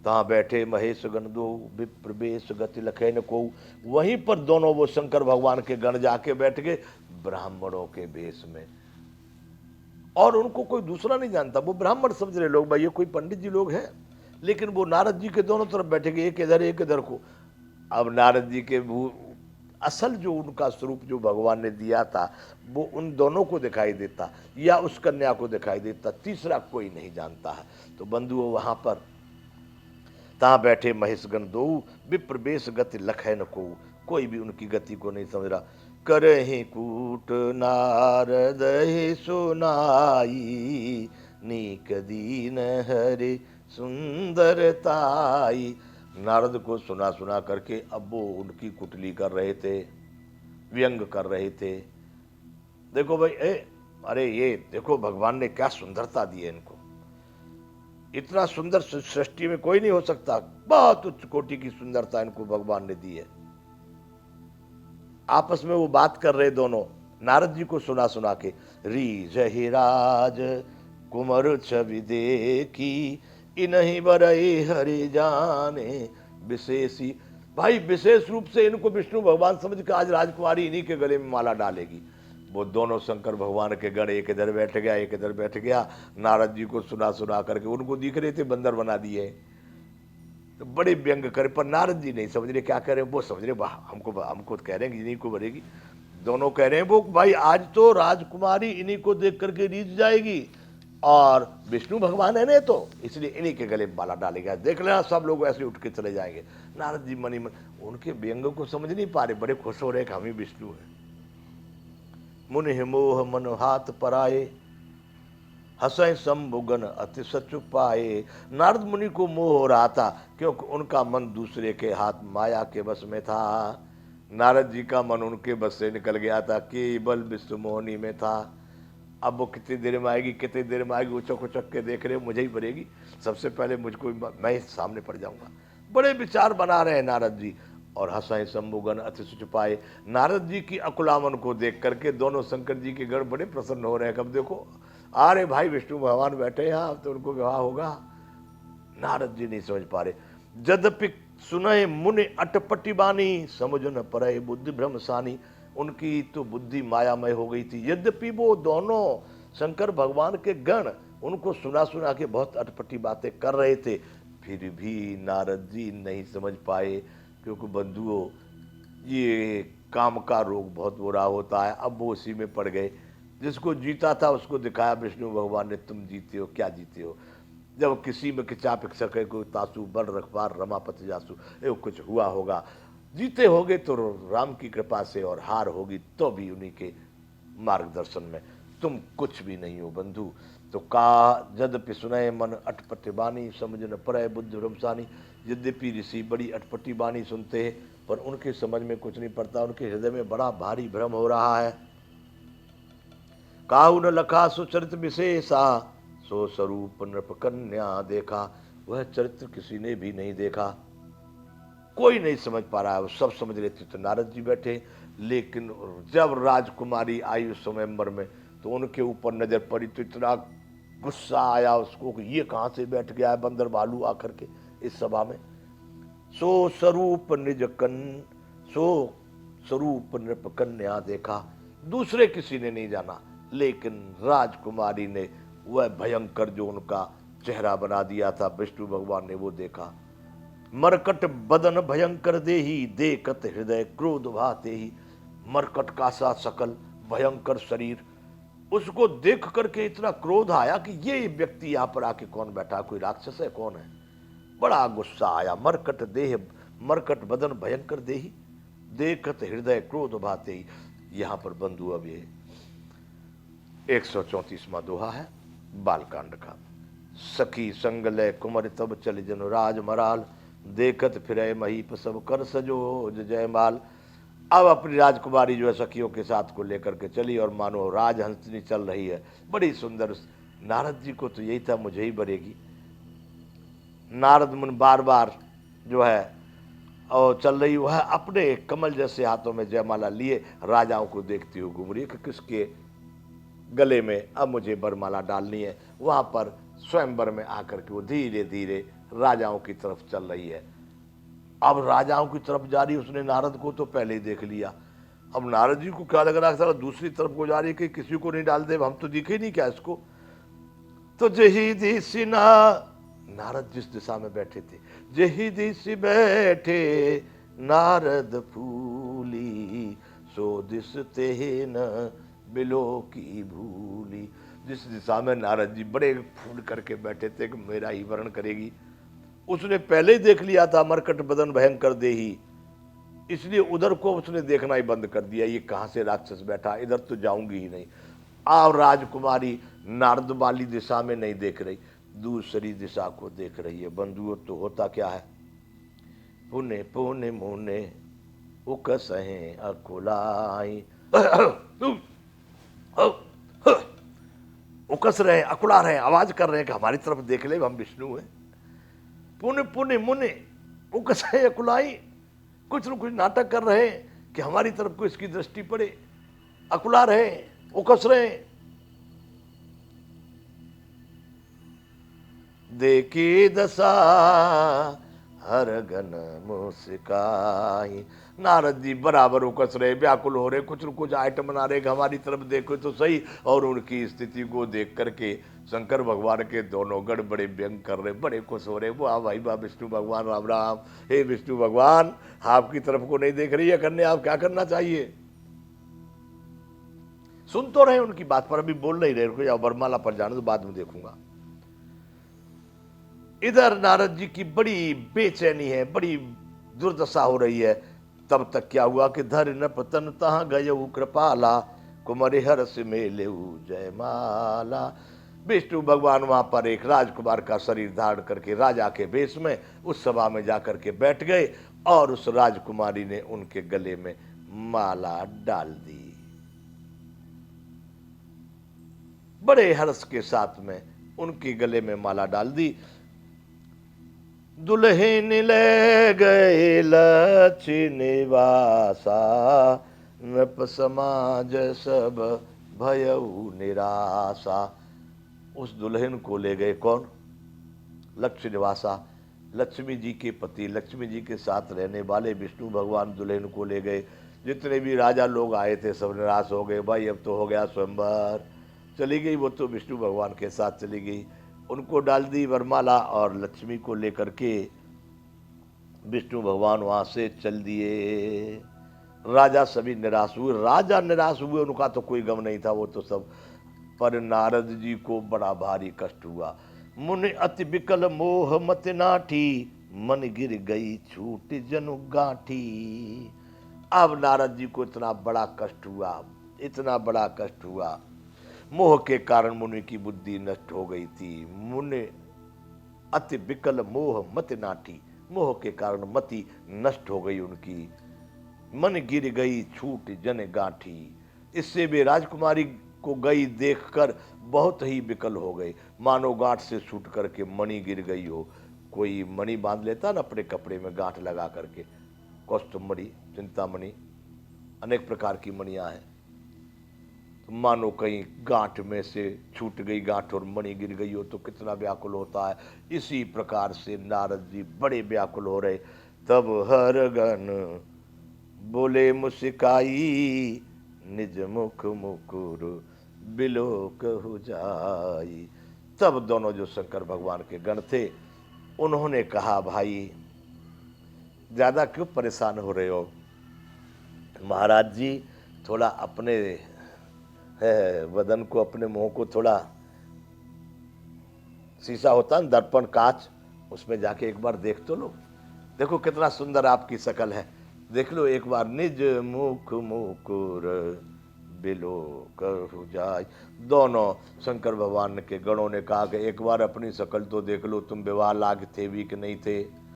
तहाँ बैठे महेश गण दो, विप्र बेश गति लखै न कोऊ। वहीं पर दोनों वो शंकर भगवान के गण जाके बैठ गए ब्राह्मणों के वेश में, और उनको कोई दूसरा नहीं जानता, वो ब्राह्मण समझ रहे लोग भाई ये कोई पंडित जी लोग हैं, लेकिन वो नारद जी के दोनों तरफ बैठे गए, एक इधर एक इधर को। अब नारद जी के असल जो उनका स्वरूप जो भगवान ने दिया था वो उन दोनों को दिखाई देता या उस कन्या को दिखाई देता, तीसरा कोई नहीं जानता है। तो बंधुओं वहां पर तहाँ बैठे महेशगण दो, विप्र बेश गति लखै न को, कोई भी उनकी गति को नहीं समझ रहा। करहि कूट नारद ही सुनाई, नीक दीन हरे सुंदरताई। नारद को सुना सुना करके अब वो उनकी कुटली कर रहे थे, व्यंग कर रहे थे। देखो भाई अरे ये देखो भगवान ने क्या सुंदरता दी है इनको, इतना सुंदर सृष्टि में कोई नहीं हो सकता, बहुत उच्च कोटि की सुंदरता इनको भगवान ने दी है। आपस में वो बात कर रहे दोनों, नारद जी को सुना सुना के। रीझ राज कुमर छवि देखी, इन्हीं बरई हरि जाने विशेषी। भाई विशेष रूप से इनको विष्णु भगवान समझ के आज राजकुमारी इन्हीं के गले में माला डालेगी। वो दोनों शंकर भगवान के गण, एक इधर बैठ गया एक इधर बैठ गया, नारद जी को सुना सुना करके उनको दिख रहे थे बंदर बना दिए, तो बड़े व्यंग करे, पर नारद जी नहीं समझ रहे क्या कह रहे हैं, वो समझ रहे वाह हमको हमको कह रहे हैं इन्हीं को बनेगी। दोनों कह रहे हैं वो भाई आज तो राजकुमारी इन्हीं को देख करके रीझ जाएगी, और विष्णु भगवान है ने तो इसलिए इन्हीं के गले में माला डालेगा, देख लेना सब लोग ऐसे उठ के चले जाएंगे। नारद जी मनी मन उनके व्यंग को समझ नहीं पा रहे, बड़े खुश हो रहे कि हम ही विष्णु हैं। मुनि मोह मन हाथ पराए, हसै शंभुगन अति सचु पाए। नारद मुनि को मोह हो रहा था क्योंकि उनका मन दूसरे के हाथ माया के बस में था। नारद जी का मन उनके बस से निकल गया था, केवल विश्व मोहनी में था। अब वो कितनी देर में आएगी, कितनी देर में आएगी, उचक उचक के देख रहे मुझे ही भरेगी, सबसे पहले मुझको मैं ही सामने पड़ जाऊंगा। बड़े विचार बना रहे हैं नारद जी। और हंसाए शंभुगन अति छुपाए, नारद जी की अकुलामन को देख करके दोनों शंकर जी के गण बड़े प्रसन्न हो रहे हैं। कब देखो अरे भाई विष्णु भगवान बैठे हैं यहाँ, तो उनको विवाह होगा। नारद जी नहीं समझ पा रहे। यद्यपि सुनय मुनि अटपटी बानी, समझ न पड़े बुद्धि भ्रम सानी। उनकी तो बुद्धि मायामय हो गई थी। यद्यपि वो दोनों शंकर भगवान के गण उनको सुना सुना के बहुत अटपटी बातें कर रहे थे, फिर भी नारद जी नहीं समझ पाए, क्योंकि बंधुओं ये काम का रोग बहुत बुरा होता है। अब वो उसी में पड़ गए, जिसको जीता था उसको दिखाया विष्णु भगवान ने, तुम जीते हो क्या जीते हो। जब किसी में किचा पिक्चर कहे को तासु बड़ रखबार रमापति जासु, ये कुछ हुआ होगा, जीते होगे तो राम की कृपा से, और हार होगी तो भी उन्हीं के मार्गदर्शन में, तुम कुछ भी नहीं हो बंधु। तो का यद्यपि सुनय मन अटपट बानी, समझ न पड़े बुद्धि भ्रमसानी। यद्यपि ऋषि बड़ी अटपटी बानी सुनते हैं पर उनके समझ में कुछ नहीं पड़ता, उनके हृदय में बड़ा भारी भ्रम हो रहा है। काहू न लखा सुचरित विशेषा, सो स्वरूप नृप कन्या देखा। वह चरित्र किसी ने भी नहीं देखा, कोई नहीं समझ पा रहा है। वो सब समझ रहे थे तो नारद जी बैठे, लेकिन जब राजकुमारी आई उस स्वयंवर में तो उनके ऊपर नजर पड़ी तो इतना गुस्सा आया उसको कि ये कहाँ से बैठ गया है बंदर भालू आकर के इस सभा में। सो स्वरूप निज कन सो स्वरूप नृप कन्या देखा। दूसरे किसी ने नहीं जाना, लेकिन राजकुमारी ने वह भयंकर जो उनका चेहरा बना दिया था विष्णु भगवान ने वो देखा। मरकट बदन भयंकर देही, देखत हृदय क्रोध भाते ही। मरकट का सा सकल भयंकर शरीर, उसको देख करके इतना क्रोध आया कि ये व्यक्ति यहाँ पर आके कौन बैठा, कोई राक्षस है कौन है। बड़ा गुस्सा आया। मरकट देह मरकट बदन भयंकर देही, देखत हृदय क्रोध भाते ही। यहाँ पर बंधु अब ये 134वां दोहा है बालकांड का। सखी संग लय कुमर तब चल जन राज मराल, देखत फिरे महीप सब कर सजो जयमाल। अब अपनी राजकुमारी जो है सखियों के साथ को लेकर के चली और मानो राजहंसनी चल रही है, बड़ी सुंदर। नारद जी को तो यही था मुझे ही बरेगी। नारद मुनि बार बार जो है और चल रही वह अपने कमल जैसे हाथों में जयमाला लिए राजाओं को देखती हुई घूम रही है कि किसके गले में अब मुझे बरमाला डालनी है। वहाँ पर स्वयंवर में आकर के वो धीरे धीरे राजाओं की तरफ चल रही है। अब राजाओं की तरफ जा रही, उसने नारद को तो पहले ही देख लिया। अब नारद जी को क्या लग रहा था, दूसरी तरफ को जा रही कि किसी को नहीं डाल दे, हम तो दिखे नहीं क्या इसको। तो जही दिसी ना, नारद जिस दिशा में बैठे थे, जही दिसी बैठे नारद फूली, सो दिस ते न बिलो की भूली। जिस दिशा में नारद जी बड़े फूल करके बैठे थे कि मेरा ही वर्ण करेगी, उसने पहले ही देख लिया था, मरकट बदन भयंकर देही, इसलिए उधर को उसने देखना ही बंद कर दिया। ये कहां से राक्षस बैठा, इधर तो जाऊंगी ही नहीं। और राजकुमारी नारद वाली दिशा में नहीं देख रही, दूसरी दिशा को देख रही है। बंधुओं, तो होता क्या है, पुणे पुणे मुने उकसहे अकुलाई, उकस रहे हैं, अकुला रहे हैं, आवाज कर रहे हैं कि हमारी तरफ देख ले, हम विष्णु हैं। पुण्य पुण्य मुने उकसे अकुलाई, कुछ न कुछ नाटक कर रहे हैं कि हमारी तरफ को इसकी दृष्टि पड़े, अकुला रहे, उकस रहे। देखी दशा हर गन मुस्काई, नारद जी बराबर उकस रहे, व्याकुल हो रहे, कुछ न कुछ आइटम बना रहे कि हमारी तरफ देखो तो सही। और उनकी स्थिति को देख करके शंकर भगवान के दोनों गण बड़े व्यंग कर रहे, बड़े खुश हो रहे। वाह भाई वाह, विष्णु भगवान राम राम, हे विष्णु भगवान, आपकी तरफ को नहीं देख रही है कन्या, आप क्या करना चाहिए। सुन तो रहे उनकी बात, पर अभी बोल नहीं रहे, या वरमाला पर जाने तो बाद में देखूंगा। इधर नारद जी की बड़ी बेचैनी है, बड़ी दुर्दशा हो रही है। तब तक क्या हुआ कि धर न पतन तहां गय कृपाला, कुमरि हर्ष मेले जयमाला। विष्णु भगवान वहां पर एक राजकुमार का शरीर धारण करके राजा के वेश में उस सभा में जाकर के बैठ गए, और उस राजकुमारी ने उनके गले में माला डाल दी। बड़े हर्ष के साथ में उनके गले में माला डाल दी। दुल्हन ले गए लक्ष्य निवासा, नृप समाज सब भयउ निराशा। उस दुल्हन को ले गए कौन, लक्ष्य निवासा, लक्ष्मी जी के पति, लक्ष्मी जी के साथ रहने वाले विष्णु भगवान दुल्हन को ले गए। जितने भी राजा लोग आए थे सब निराश हो गए, भाई अब तो हो गया स्वयंवर। चली गई वो तो विष्णु भगवान के साथ चली गई, उनको डाल दी वरमाला, और लक्ष्मी को लेकर के विष्णु भगवान वहां से चल दिए। राजा सभी निराश हुए, राजा निराश हुए, उनका तो कोई गम नहीं था, वो तो सब। पर नारद जी को बड़ा भारी कष्ट हुआ। मुनि अति विकल मोह मत नाठी, मन गिर गई छूट जनु गांठी। अब नारद जी को इतना बड़ा कष्ट हुआ, इतना बड़ा कष्ट हुआ, मोह के कारण मुनि की बुद्धि नष्ट हो गई थी। मुनि अति विकल मोह मत नाठी, मोह के कारण मति नष्ट हो गई उनकी। मन गिर गई छूट जन गांठी, इससे वे राजकुमारी को गई देखकर बहुत ही विकल हो गए, मानो गांठ से छूट करके मणि गिर गई हो। कोई मणि बांध लेता ना अपने कपड़े में गांठ लगा करके, कौस्तुभमणि, चिंतामणि, अनेक प्रकार की मणियां हैं। मानो कहीं गांठ में से छूट गई गांठ और मणि गिर गई हो तो कितना व्याकुल होता है। इसी प्रकार से नारद जी बड़े व्याकुल हो रहे। तब हर गण बोले मुस्काई, निज मुख मुकुर बिलोक हो जाई। तब दोनों जो शंकर भगवान के गण थे उन्होंने कहा, भाई ज्यादा क्यों परेशान हो रहे हो महाराज जी, थोड़ा अपने वदन को, अपने मुंह को, थोड़ा शीशा होता है दर्पण कांच, उसमें जाके एक बार देख तो लो, देखो कितना सुंदर आपकी शकल है, देख लो एक बार। निज मुख मुकुर बिलोक हो जाए। दोनों शंकर भगवान के गणों ने कहा कि एक बार अपनी शकल तो देख लो, तुम विवाह लाग थे भी कि नहीं थे।